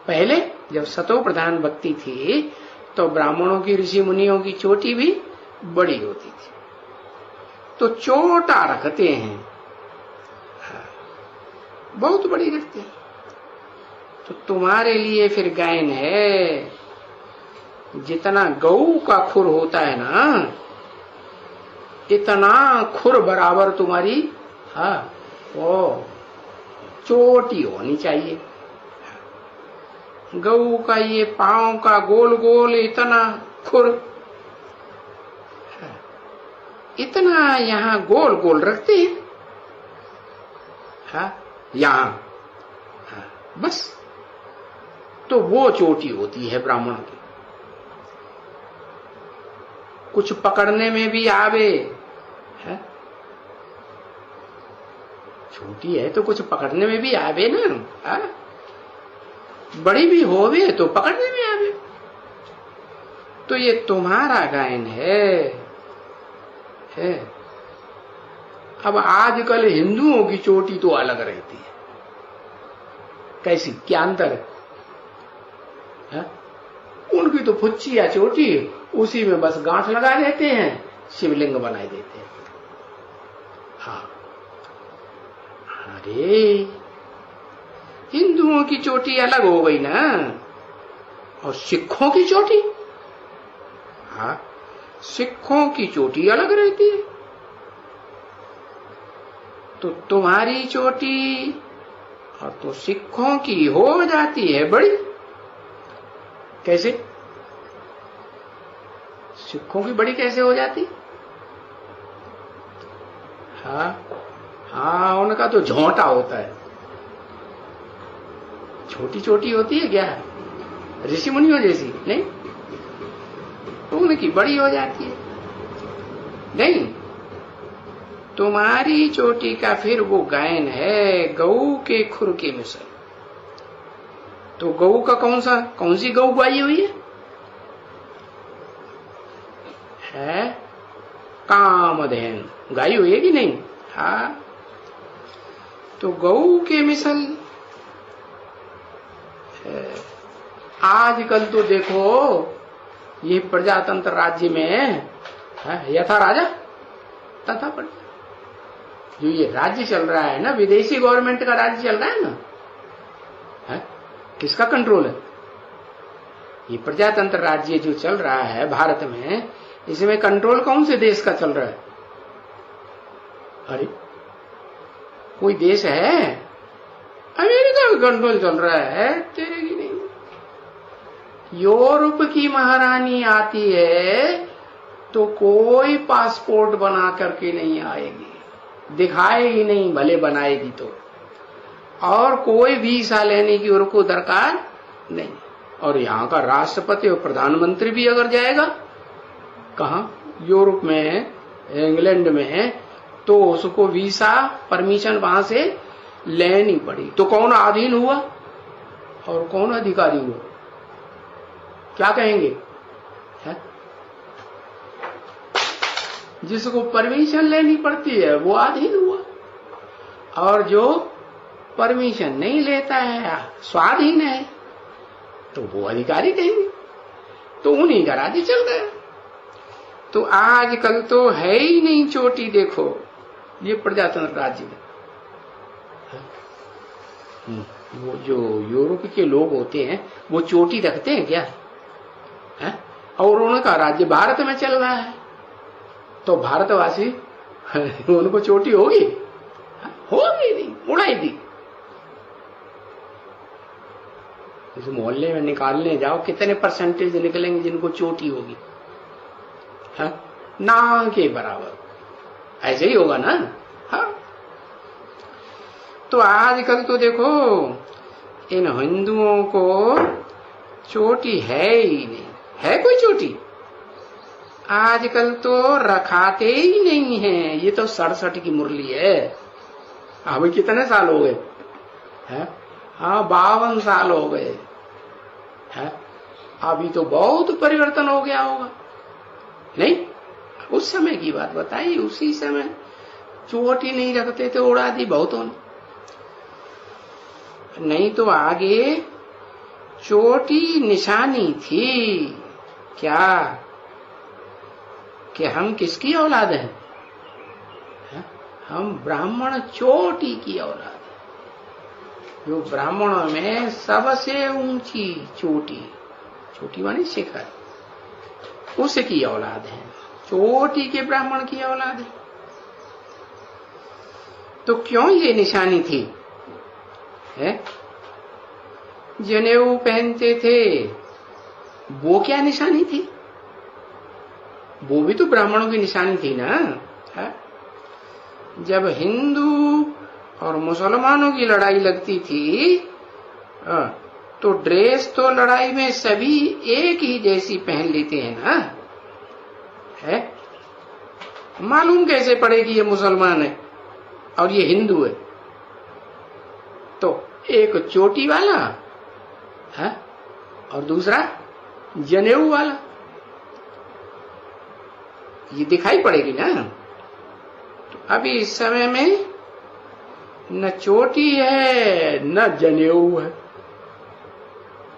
पहले जब सतो प्रधान भक्ति थी तो ब्राह्मणों की, ऋषि मुनियों की चोटी भी बड़ी होती थी। तो चोटा रखते हैं, बहुत बड़ी रखते हैं। तो तुम्हारे लिए फिर गायन है, जितना गऊ का खुर होता है ना, इतना खुर बराबर तुम्हारी वो चोटी होनी चाहिए। गऊ का ये पांव का गोल गोल इतना खुर, इतना यहाँ गोल गोल रखते हैं, यहाँ बस। तो वो चोटी होती है ब्राह्मण की। कुछ पकड़ने में भी आवे है, छोटी है तो कुछ पकड़ने में भी आवे ना, है? बड़ी भी होवे तो पकड़ने में आवे। तो ये तुम्हारा गायन है। अब आजकल हिंदुओं की चोटी तो अलग रहती है। कैसी, क्या अंतर है? उनकी तो फुच्ची या चोटी, उसी में बस गांठ लगा देते हैं, शिवलिंग बना देते हैं। हाँ, अरे हिंदुओं की चोटी अलग हो गई ना, और सिखों की चोटी, हाँ, सिखों की चोटी अलग रहती है। तो तुम्हारी चोटी और तो सिखों की हो जाती है बड़ी। कैसे? सिखों की बड़ी कैसे हो जाती? हाँ हाँ, उनका तो झोंटा होता है, छोटी छोटी होती है क्या, ऋषि मुनियों जैसी नहीं, तो उनकी बड़ी हो जाती है। नहीं, तुम्हारी चोटी का फिर वो गायन है गऊ के खुर के मिसल। तो गऊ का कौन सी गऊ गाई हुई है? कामधेनु गाई हुई है कि नहीं? हाँ, तो गऊ के मिसल। आजकल तो देखो ये प्रजातंत्र राज्य में यथा राजा तथा प्रजा, जो ये राज्य चल रहा है ना, विदेशी गवर्नमेंट का राज्य चल रहा है ना, है? किसका कंट्रोल है? ये प्रजातंत्र राज्य जो चल रहा है भारत में, इसमें कंट्रोल कौन से देश का चल रहा है? अरे कोई देश है? अमेरिका का कंट्रोल चल रहा है, तेरे की नहीं। यूरोप की महारानी आती है तो कोई पासपोर्ट बना करके नहीं आएगी, दिखाएगी नहीं, भले बनाएगी तो, और कोई वीसा लेने की उनको दरकार नहीं। और यहाँ का राष्ट्रपति और प्रधानमंत्री भी अगर जाएगा कहाँ, यूरोप में, इंग्लैंड में, तो उसको वीसा परमिशन वहां से लेनी पड़ी। तो कौन अधीन हुआ और कौन अधिकारी हुआ? क्या कहेंगे? है? जिसको परमिशन लेनी पड़ती है वो अधीन हुआ, और जो परमिशन नहीं लेता है, स्वाधीन है, तो वो अधिकारी कहेंगे। तो उन्हीं का राज्य चल रहा है। तो आजकल तो है ही नहीं चोटी। देखो ये प्रजातंत्र राज्य में वो जो यूरोप के लोग होते हैं वो चोटी रखते हैं क्या है? और उनका राज्य भारत में चल रहा है, तो भारतवासी उनको चोटी होगी? होगी नहीं, उड़ाई दी। इस मोहल्ले में निकालने जाओ, कितने परसेंटेज निकलेंगे जिनको चोटी होगी? है ना के बराबर। ऐसे ही होगा ना। हाँ, तो आजकल तो देखो इन हिंदुओं को चोटी है ही नहीं। है कोई चोटी? आजकल तो रखाते ही नहीं है। ये तो 67 की मुरली है। अभी कितने साल हो गए हैं? हाँ, 52 साल हो गए हैं। अभी तो बहुत परिवर्तन हो गया होगा नहीं? उस समय की बात बताइए, उसी समय चोटी नहीं रखते थे, उड़ा दी बहुतों ने। नहीं तो आगे चोटी निशानी थी क्या कि हम किसकी औलाद हैं? हम ब्राह्मण चोटी की औलाद है। जो ब्राह्मणों में सबसे ऊंची चोटी, चोटी मानी शिखर, उसकी औलाद है, चोटी के ब्राह्मण की औलाद है। तो क्यों ये निशानी थी? है जनेऊ पहनते थे, वो क्या निशानी थी? वो भी तो ब्राह्मणों की निशानी थी ना। है? जब हिंदू और मुसलमानों की लड़ाई लगती थी तो ड्रेस तो लड़ाई में सभी एक ही जैसी पहन लेते हैं ना, है? मालूम कैसे पड़ेगी ये मुसलमान है और ये हिंदू है? तो एक चोटी वाला है और दूसरा जनेऊ वाला, ये दिखाई पड़ेगी ना। तो अभी इस समय में न चोटी है न जनेऊ है।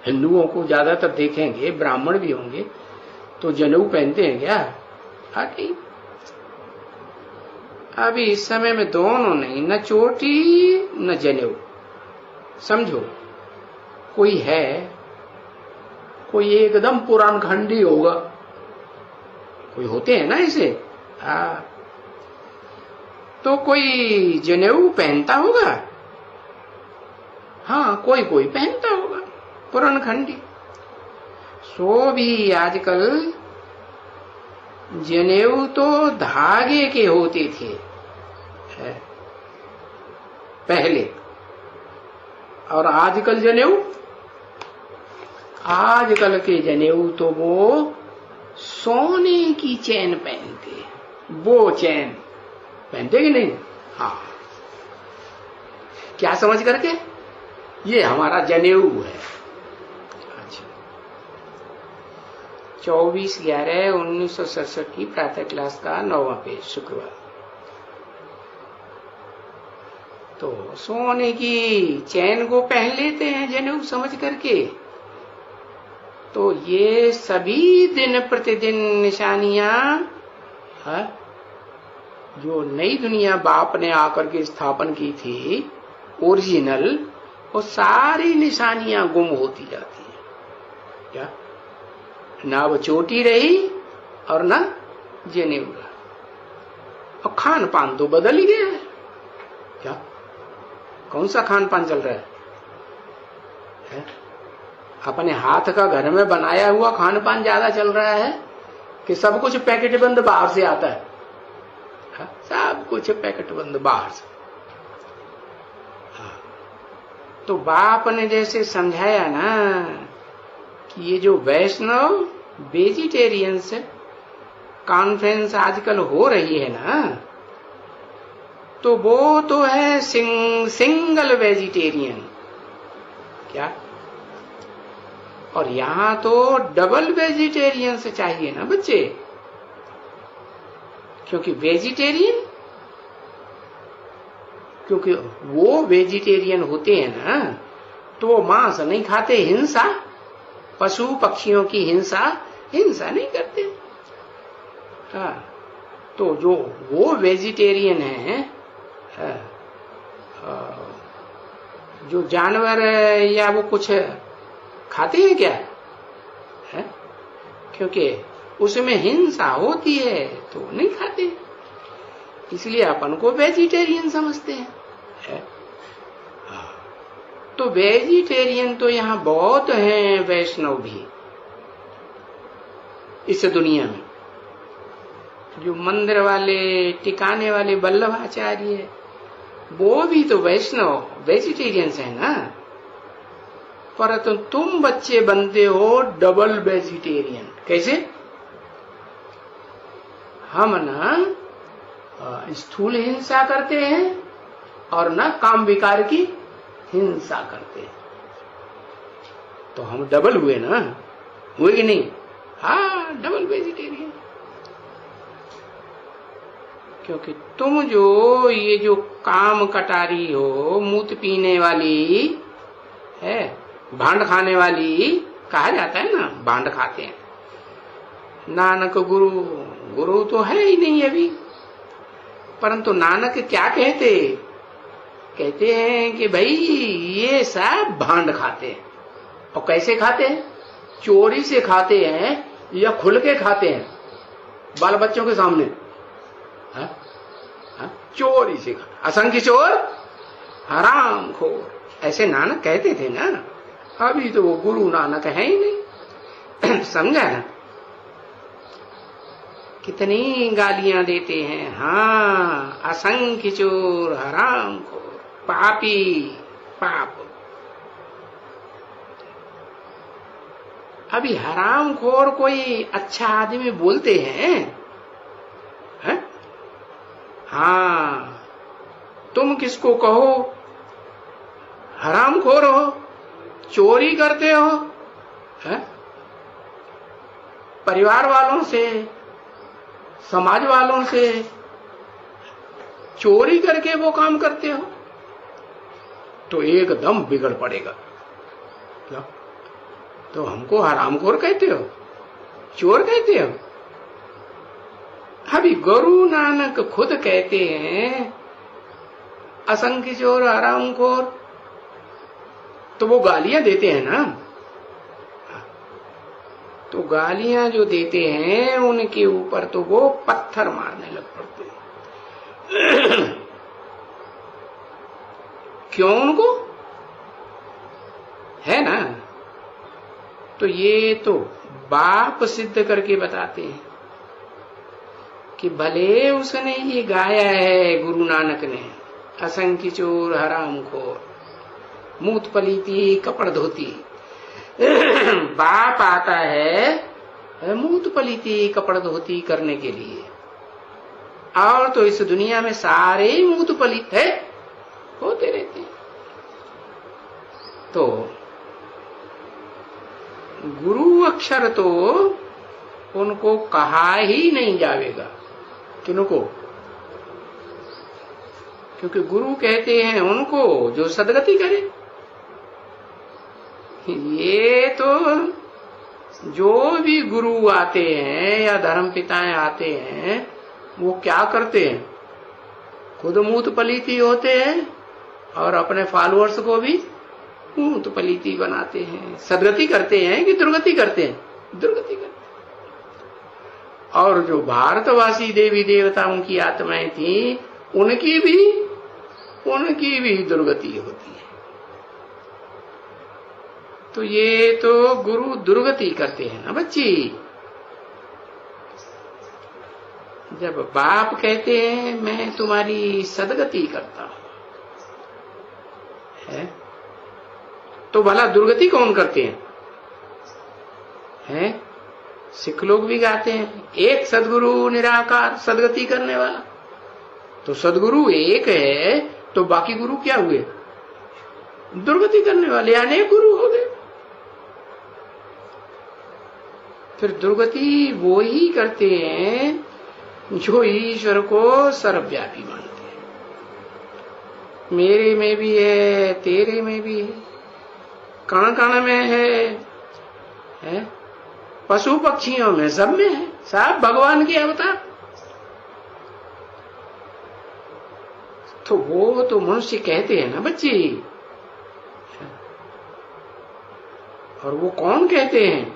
हिंदुओं को ज्यादातर देखेंगे, ब्राह्मण भी होंगे तो जनेऊ पहनते हैं क्या? नहीं। अभी इस समय में दोनों नहीं, न चोटी न जनेऊ। समझो, कोई है, कोई एकदम पुरान खंडी होगा, कोई होते हैं ना ऐसे, तो कोई जनेऊ पहनता होगा, हाँ कोई कोई पहनता होगा पुरान खंडी। सो भी आजकल जनेऊ तो धागे के होते थे पहले, और आजकल जनेऊ, आजकल के जनेऊ तो वो सोने की चैन पहनते, वो चैन पहनते कि नहीं? हाँ, क्या समझ करके? ये हमारा जनेऊ है। अच्छा, 24/11/1967 की प्रातः क्लास का 9वां पेज, शुक्रवार। तो सोने की चैन को पहन लेते हैं जनेऊ समझ करके। तो ये सभी दिन प्रतिदिन निशानियां जो नई दुनिया बाप ने आकर के स्थापन की थी ओरिजिनल, वो सारी निशानियां गुम होती जाती हैं। क्या? ना वो चोटी रही और ना जनेऊ रहा, और खान पान तो बदल ही गया है। क्या? कौन सा खान पान चल रहा है? अपने हाथ का घर में बनाया हुआ खान पान ज्यादा चल रहा है कि सब कुछ पैकेट बंद बाहर से आता है? सब कुछ पैकेट बंद बाहर से। तो बाप ने जैसे समझाया ना कि ये जो वैष्णव वेजिटेरियंस कॉन्फ्रेंस आजकल हो रही है ना, तो वो तो है सिंगल वेजिटेरियन। क्या? और यहां तो डबल वेजिटेरियन से चाहिए ना बच्चे, क्योंकि वेजिटेरियन, क्योंकि वो वेजिटेरियन होते हैं ना तो वो मांस नहीं खाते, हिंसा, पशु पक्षियों की हिंसा नहीं करते। हाँ, तो जो वो वेजिटेरियन है, जो जानवर या वो कुछ खाते हैं क्या? है? क्योंकि उसमें हिंसा होती है तो नहीं खाते, इसलिए अपन को वेजिटेरियन समझते हैं। है? तो वेजिटेरियन तो यहाँ बहुत हैं, वैष्णव भी इस दुनिया में। जो मंदिर वाले टिकाने वाले वल्लभाचार्य, वो भी तो वैष्णव वेजिटेरियंस है ना, पर तो तुम बच्चे बनते हो डबल वेजिटेरियन। कैसे? हम ना स्थूल हिंसा करते हैं और ना काम विकार की हिंसा करते हैं, तो हम डबल हुए ना, हुए कि नहीं? हाँ, डबल वेजिटेरियन। क्योंकि तुम जो ये जो काम कटारी हो, मूत पीने वाली है, भांड खाने वाली, कहा जाता है ना, भांड खाते हैं। नानक गुरु तो है ही नहीं अभी, परंतु नानक क्या कहते हैं कि भाई ये सब भांड खाते हैं। और कैसे खाते हैं? चोरी से खाते हैं या खुल के खाते हैं बाल बच्चों के सामने? हा? हा? चोरी से खाते, असंख्य चोर हराम खोर, ऐसे नानक कहते थे ना। अभी तो वो गुरु नानक है ही नहीं। समझा ना? कितनी गालियां देते हैं। हाँ, असंख्य चोर हराम खोर पापी, पाप। अभी हरामखोर कोई अच्छा आदमी बोलते हैं? हाँ, तुम किसको कहो हरामखोर हो, चोरी करते हो, है? परिवार वालों से, समाज वालों से चोरी करके वो काम करते हो, तो एकदम बिगड़ पड़ेगा। क्या? तो हमको हरामखोर कहते हो, चोर कहते हो? अभी गुरु नानक खुद कहते हैं असंख्य चोर हरामखोर, तो वो गालियां देते हैं ना। तो गालियां जो देते हैं उनके ऊपर तो वो पत्थर मारने लग पड़ते हैं। क्यों? उनको है ना। तो ये तो बाप सिद्ध करके बताते हैं कि भले उसने ये गाया है गुरु नानक ने, असंख्य चोर हरामखोर, मूत पलीती कपड़ धोती। बाप आता है मूत पलीती कपड़ धोती करने के लिए, और तो इस दुनिया में सारे मूत पलीत है होते रहते हैं। तो गुरु अक्षर तो उनको कहा ही नहीं जाएगा। किनको? क्योंकि गुरु कहते हैं उनको जो सदगति करे। ये तो जो भी गुरु आते हैं या धर्म पिताएं आते हैं वो क्या करते हैं? खुद मूत पलीती होते हैं और अपने फॉलोअर्स को भी मूत पलीती बनाते हैं। सदगति करते हैं कि दुर्गति करते हैं? दुर्गति करते हैं। और जो भारतवासी देवी देवताओं की आत्माएं थी उनकी भी दुर्गति होती है। तो ये तो गुरु दुर्गति करते हैं ना बच्ची। जब बाप कहते हैं मैं तुम्हारी सदगति करता हूं, है? तो भला दुर्गति कौन करते हैं? हैं? सिख लोग भी गाते हैं एक सदगुरु निराकार सदगति करने वाला। तो सदगुरु एक है तो बाकी गुरु क्या हुए? दुर्गति करने वाले, अनेक गुरु हो गए। फिर दुर्गति वो ही करते हैं जो ईश्वर को सर्वव्यापी मानते हैं। मेरे में भी है, तेरे में भी है, कण कण में है? पशु पक्षियों में, सब में है, सब भगवान के अवतार। तो वो तो मनुष्य कहते हैं ना बच्ची। और वो कौन कहते हैं?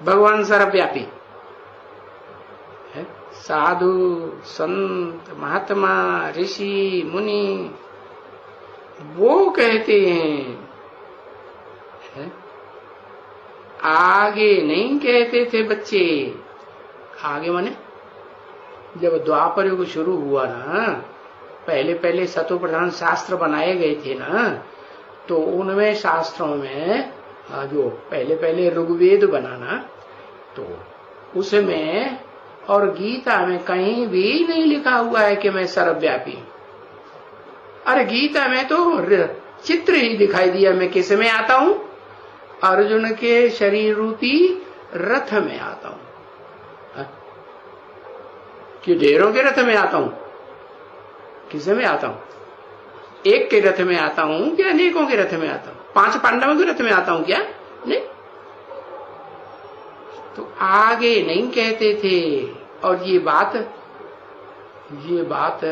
भगवान सर्वव्यापी है। साधु संत महात्मा ऋषि मुनि वो कहते हैं, है? आगे नहीं कहते थे बच्चे। आगे माने जब द्वापर युग शुरू हुआ ना, पहले पहले सतो प्रधान शास्त्र बनाए गए थे ना, तो उनमें शास्त्रों में जो पहले पहले ऋग्वेद बनाना, तो उसमें और गीता में कहीं भी नहीं लिखा हुआ है कि मैं सर्वव्यापी हूं। अरे गीता में तो चित्र ही दिखाई दिया, मैं किस में आता हूं? अर्जुन के शरीर रूपी रथ में आता हूं। कि ढेरों के रथ में आता हूं? किसे में आता हूं? एक के रथ में आता हूं क्या अनेकों के रथ में आता हूं? 5 पांडवों के रथ में आता हूं क्या? नहीं। तो आगे नहीं कहते थे। और ये बात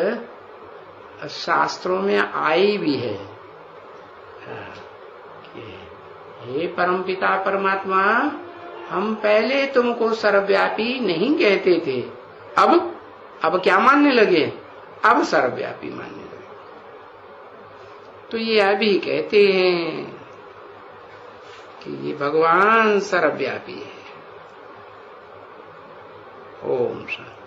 शास्त्रों में आई भी है। हे परमपिता परमात्मा, हम पहले तुमको सर्वव्यापी नहीं कहते थे, अब क्या मानने लगे? अब सर्वव्यापी मानने लगे। तो ये अभी कहते हैं कि ये भगवान सर्वव्यापी है। ओम शांति।